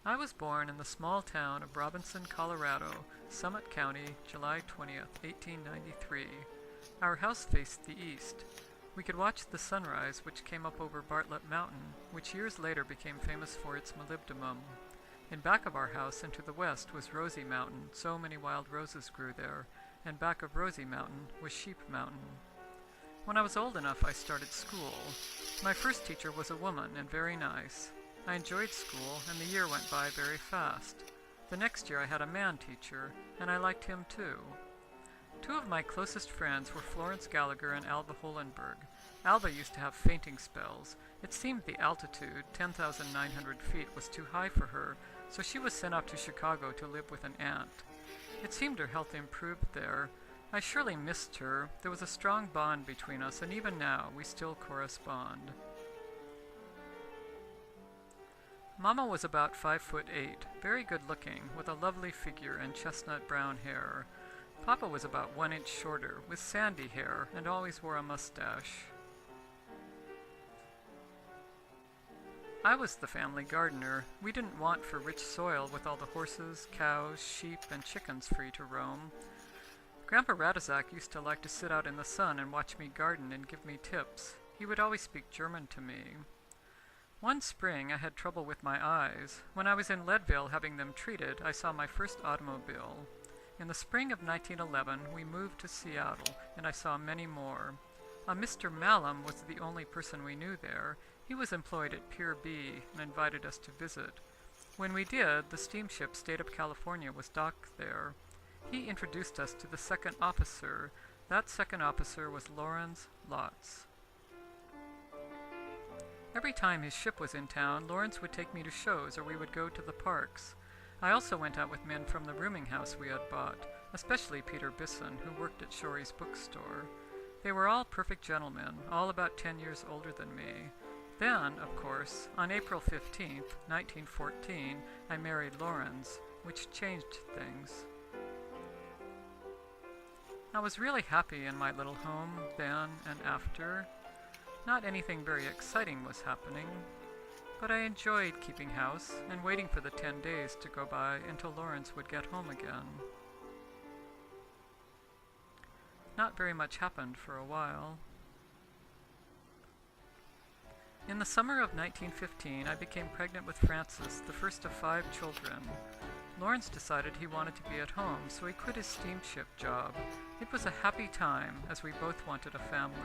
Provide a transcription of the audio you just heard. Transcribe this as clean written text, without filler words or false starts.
I was born in the small town of Robinson, Colorado, Summit County, July 20th, 1893. Our house faced the east. We could watch the sunrise, which came up over Bartlett Mountain, which years later became famous for its molybdenum. In back of our house and to the west was Rosie Mountain, so many wild roses grew there, and back of Rosie Mountain was Sheep Mountain. When I was old enough, I started school. My first teacher was a woman and very nice. I enjoyed school, and the year went by very fast. The next year I had a man teacher, and I liked him too. Two of my closest friends were Florence Gallagher and Alba Holenberg. Alba used to have fainting spells. It seemed the altitude, 10,900 feet, was too high for her, so she was sent up to Chicago to live with an aunt. It seemed her health improved there. I surely missed her. There was a strong bond between us, and even now we still correspond. Mama was about 5'8", very good looking, with a lovely figure and chestnut brown hair. Papa was about 1 inch shorter, with sandy hair, and always wore a mustache. I was the family gardener. We didn't want for rich soil with all the horses, cows, sheep, and chickens free to roam. Grandpa Radizak used to like to sit out in the sun and watch me garden and give me tips. He would always speak German to me. One spring I had trouble with my eyes. When I was in Leadville having them treated, I saw my first automobile. In the spring of 1911, we moved to Seattle, and I saw many more. A Mr. Mallam was the only person we knew there. He was employed at Pier B and invited us to visit. When we did, the steamship State of California was docked there. He introduced us to the second officer. That second officer was Lawrence Lotz. Every time his ship was in town, Lawrence would take me to shows or we would go to the parks. I also went out with men from the rooming house we had bought, especially Peter Bisson, who worked at Shorey's bookstore. They were all perfect gentlemen, all about 10 years older than me. Then, of course, on April 15th, 1914, I married Lawrence, which changed things. I was really happy in my little home then and after. Not anything very exciting was happening, but I enjoyed keeping house and waiting for the 10 days to go by until Lawrence would get home again. Not very much happened for a while. In the summer of 1915, I became pregnant with Francis, the first of 5 children. Lawrence decided he wanted to be at home, so he quit his steamship job. It was a happy time, as we both wanted a family.